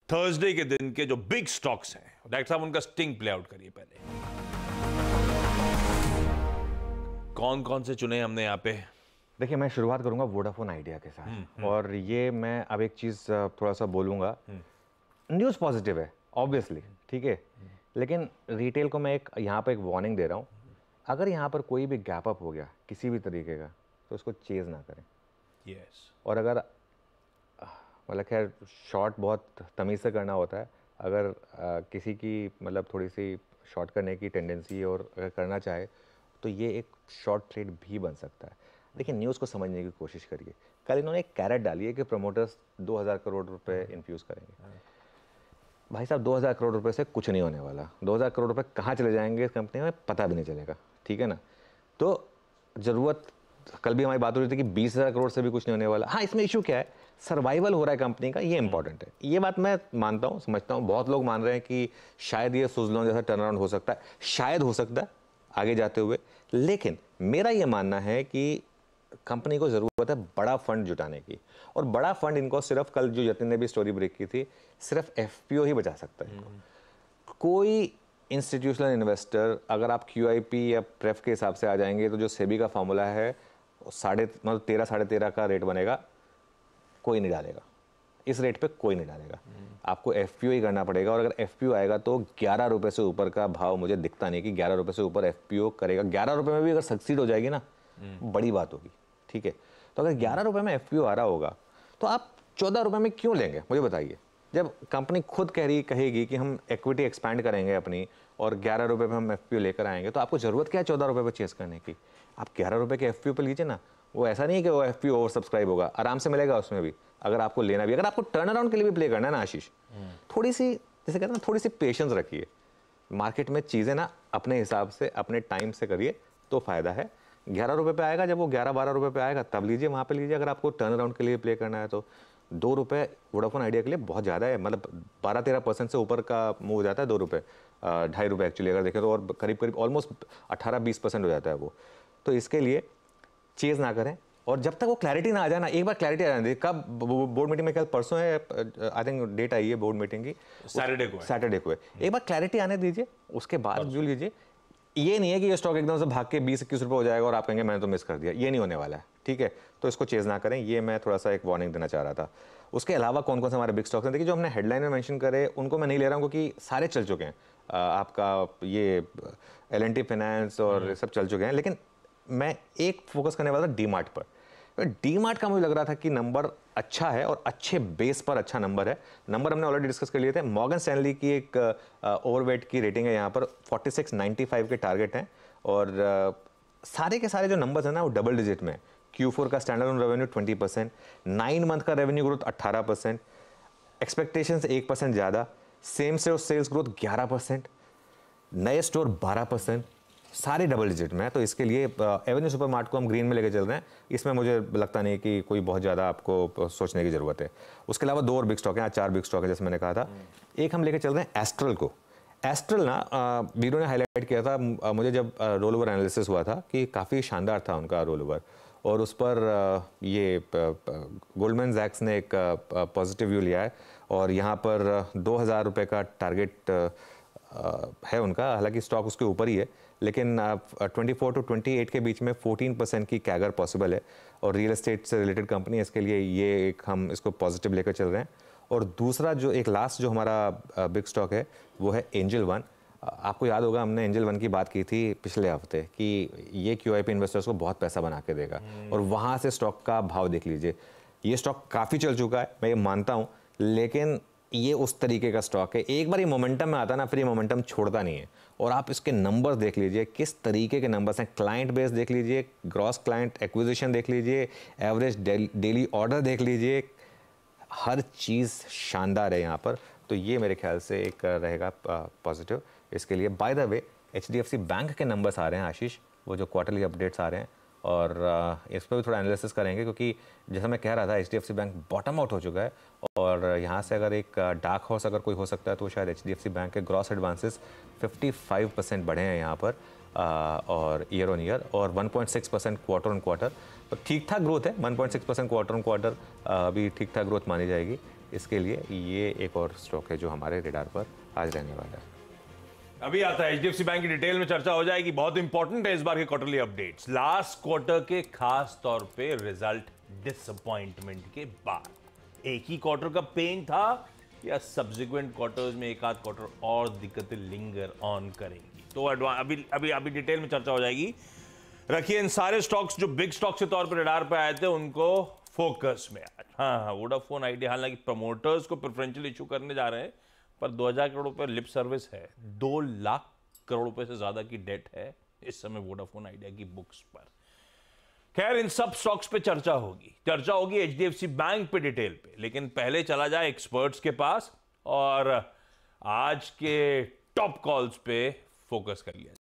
Thursday के दिन के जो बिग स्टॉक्स हैं, डॉक्टर साहब उनका स्टिंग प्ले आउट करिए पहले। कौन कौन से चुने हमने यहाँ पे? देखिए, मैं शुरुआत करूंगा वोडाफोन आइडिया के साथ। और ये मैं अब एक चीज़ थोड़ा सा बोलूँगा, न्यूज़ पॉजिटिव है ऑब्वियसली, ठीक है, लेकिन रिटेल को मैं एक यहाँ पर एक वार्निंग दे रहा हूँ। अगर यहाँ पर कोई भी गैप अप हो गया किसी भी तरीके का तो उसको चेज़ ना करें। यस। और अगर मतलब खैर शॉर्ट बहुत तमीज़ से करना होता है। अगर किसी की मतलब थोड़ी सी शॉर्ट करने की टेंडेंसी और अगर करना चाहे तो ये एक शॉर्ट ट्रेड भी बन सकता है। देखिए, न्यूज़ को समझने की कोशिश करिए। कल इन्होंने एक कैरेट डाली है कि प्रमोटर्स 2000 करोड़ रुपए इन्फ्यूज़ करेंगे। भाई साहब, 2000 करोड़ रुपए से कुछ नहीं होने वाला। 2000 करोड़ रुपए कहाँ चले जाएंगे इस कंपनी में पता भी नहीं चलेगा, ठीक है ना। तो ज़रूरत, कल भी हमारी बात हो रही थी कि 20,000 करोड़ से भी कुछ नहीं होने वाला। हाँ, इसमें इशू क्या है, सर्वाइवल हो रहा है कंपनी का, ये इंपॉर्टेंट है। ये बात मैं मानता हूँ, समझता हूँ। बहुत लोग मान रहे हैं कि शायद ये सुज़लॉन जैसा टर्न अराउंड हो सकता है, शायद हो सकता है आगे जाते हुए। लेकिन मेरा ये मानना है कि कंपनी को ज़रूरत है बड़ा फंड जुटाने की। और बड़ा फंड इनको सिर्फ, कल जो यतिन ने भी स्टोरी ब्रेक की थी, सिर्फ एफपीओ ही बचा सकता है इनको। कोई इंस्टीट्यूशनल इन्वेस्टर, अगर आप क्यूआईपी या प्रेफ के हिसाब से आ जाएंगे तो जो सेबी का फॉर्मूला है 13 साढ़े 13 का रेट बनेगा, कोई नहीं डालेगा इस रेट पे, कोई नहीं डालेगा। आपको एफपीओ ही करना पड़ेगा। और अगर एफपीओ आएगा तो 11 रुपए से ऊपर का भाव मुझे दिखता नहीं कि 11 रुपए से ऊपर एफपीओ करेगा। 11 रुपए में भी अगर सक्सीड हो जाएगी ना, बड़ी बात होगी, ठीक है। तो अगर 11 रुपए में एफपीओ आ रहा होगा तो आप 14 रुपए में क्यों लेंगे, मुझे बताइए। जब कंपनी खुद कहेगी कि हम इक्विटी एक्सपैंड करेंगे अपनी और 11 रुपए में हम एफपीओ लेकर आएंगे, तो आपको जरूरत क्या है 14 रुपए पर चेस करने की। आप 11 रुपए के एफपीओ पर लीजिए ना। वो ऐसा नहीं है कि वो एफपीओ ओवर सब्सक्राइब होगा, आराम से मिलेगा उसमें भी, अगर आपको लेना भी। अगर आपको टर्न अराउंड के लिए भी प्ले करना है ना आशीष, थोड़ी सी, जैसे कहते हैं ना, थोड़ी सी पेशेंस रखिए। मार्केट में चीज़ें ना अपने हिसाब से अपने टाइम से करिए तो फायदा है। 11 रुपए पे आएगा, जब वो 11-12 रुपए पे आएगा तब लीजिए, वहाँ पे लीजिए। अगर आपको टर्न अराउंड के लिए प्ले करना है तो 2 रुपए वोडाफोन आइडिया के लिए बहुत ज़्यादा है। मतलब 12-13% से ऊपर का मूव हो जाता है 2 रुपये, 2.5 रुपये एक्चुअली अगर देखें तो, और करीब करीब ऑलमोस्ट 18-20% हो जाता है वो। तो इसके लिए चेज़ ना करें। और जब तक वो क्लैरिटी ना आ जाए ना, एक बार क्लैरिटी आ जाए, कब बोर्ड मीटिंग में, कल परसों है आई थिंक डेट आई है बोर्ड मीटिंग की, सैटरडे को है। एक बार क्लैरिटी आने दीजिए, उसके बाद जो लीजिए। ये नहीं है कि ये स्टॉक एकदम से भाग के 20-21 रुपये हो जाएगा और आप कहेंगे मैंने तो मिस कर दिया, ये नहीं होने वाला है, ठीक है। तो इसको चेज़ ना करें, ये मैं थोड़ा सा एक वार्निंग देना चाह रहा था। उसके अलावा कौन कौन से हमारे बिग स्टॉक्स हैं, देखिए जो हमने हेडलाइन में मेंशन करे उनको मैं नहीं ले रहा हूँ क्योंकि सारे चल चुके हैं। आपका ये L&T फाइनेंस और सब चल चुके हैं। लेकिन मैं एक फोकस करने वाला था डी मार्ट पर। डी मार्ट का मुझे लग रहा था कि नंबर अच्छा है और अच्छे बेस पर अच्छा नंबर है। नंबर हमने ऑलरेडी डिस्कस कर लिए थे। मॉर्गन स्टैनली की एक ओवरवेट की रेटिंग है यहाँ पर, 46.95 के टारगेट हैं। और सारे के सारे जो नंबर्स हैं ना वो डबल डिजिट में। Q4 का स्टैंडर्ड ऑन रेवेन्यू 20%, 9 मंथ का रेवेन्यू ग्रोथ 18%, एक्सपेक्टेशंस 1% ज़्यादा, सेम सेल्स ग्रोथ 11%, नए स्टोर 12%, सारे डबल डिजिट में है। तो इसके लिए एवेन्यू सुपरमार्ट को हम ग्रीन में लेके चल रहे हैं। इसमें मुझे लगता नहीं कि कोई बहुत ज़्यादा आपको सोचने की ज़रूरत है। उसके अलावा 2 और बिग स्टॉक हैं, आज 4 बिग स्टॉक है जैसे मैंने कहा था। एक हम लेके चल रहे हैं एस्ट्रल को। एस्ट्रल ना वीरो ने हाईलाइट किया था मुझे जब रोल ओवर एनालिसिस हुआ था कि काफ़ी शानदार था उनका रोल ओवर, और उस पर ये गोल्डमैन सैक्स ने एक पॉजिटिव व्यू लिया है। और यहाँ पर 2000 रुपये का टारगेट है उनका, हालांकि स्टॉक उसके ऊपर ही है, लेकिन 24 to 28 के बीच में 14% की कैगर पॉसिबल है। और रियल एस्टेट से रिलेटेड कंपनी है, इसके लिए ये एक हम इसको पॉजिटिव लेकर चल रहे हैं। और दूसरा जो एक लास्ट जो हमारा बिग स्टॉक है वो है एंजल वन। आपको याद होगा हमने एंजल वन की बात की थी पिछले हफ्ते कि ये क्यूआईपी इन्वेस्टर्स को बहुत पैसा बना के देगा, और वहाँ से स्टॉक का भाव देख लीजिए। ये स्टॉक काफ़ी चल चुका है, मैं ये मानता हूँ, लेकिन ये उस तरीके का स्टॉक है, एक बार ये मोमेंटम में आता है ना फिर ये मोमेंटम छोड़ता नहीं है। और आप इसके नंबर्स देख लीजिए, किस तरीके के नंबर्स हैं। क्लाइंट बेस देख लीजिए, ग्रॉस क्लाइंट एक्विजिशन देख लीजिए, एवरेज डेली ऑर्डर देख लीजिए, हर चीज़ शानदार है यहाँ पर। तो ये मेरे ख्याल से एक रहेगा पॉजिटिव इसके लिए। By the way HDFC bank के नंबर्स आ रहे हैं आशीष, वो जो क्वार्टरली अपडेट्स आ रहे हैं, और इस पर भी थोड़ा एनालिसिस करेंगे क्योंकि जैसा मैं कह रहा था HDFC बैंक बॉटम आउट हो चुका है। और यहाँ से अगर एक डार्क हॉर्स अगर कोई हो सकता है तो शायद HDFC बैंक के ग्रॉस एडवांसेस 55% बढ़े हैं यहाँ पर और ईयर ऑन ईयर, और 1.6% क्वार्टर ऑन क्वार्टर। तो ठीक ठाक ग्रोथ है, 1.6% क्वार्टर ऑन क्वार्टर अभी ठीक ठाक ग्रोथ मानी जाएगी। इसके लिए ये एक और स्टॉक है जो हमारे रेडार पर आज रहने वाला है। अभी आता है एचडीएफसी बैंक की डिटेल में चर्चा हो जाएगी, बहुत इंपॉर्टेंट है इस बार के क्वार्टरली अपडेट्स। लास्ट क्वार्टर के खास तौर पे रिजल्ट डिसअपॉइंटमेंट के बाद एक ही क्वार्टर का पेन था या सब्सिक्वेंट क्वार्टर्स में एक आध क्वार्टर और दिक्कतें लिंगर ऑन करेंगी, तो अभी अभी अभी डिटेल में चर्चा हो जाएगी। रखिए इन सारे स्टॉक्स जो बिग स्टॉक्स के तौर पर रडार पे आए थे उनको फोकस में आज। हाँ, वोडाफोन आइडिया हालांकि प्रमोटर्स को प्रेफरेंशियल इशू करने जा रहे हैं, पर 2000 करोड़ रुपए लिप सर्विस है, 2 लाख करोड़ रुपए से ज्यादा की डेट है इस समय वोडाफोन आइडिया की बुक्स पर। खैर इन सब स्टॉक्स पे चर्चा होगी एचडीएफसी बैंक पे डिटेल पे, लेकिन पहले चला जाए एक्सपर्ट्स के पास और आज के टॉप कॉल्स पे फोकस कर लिया जाए।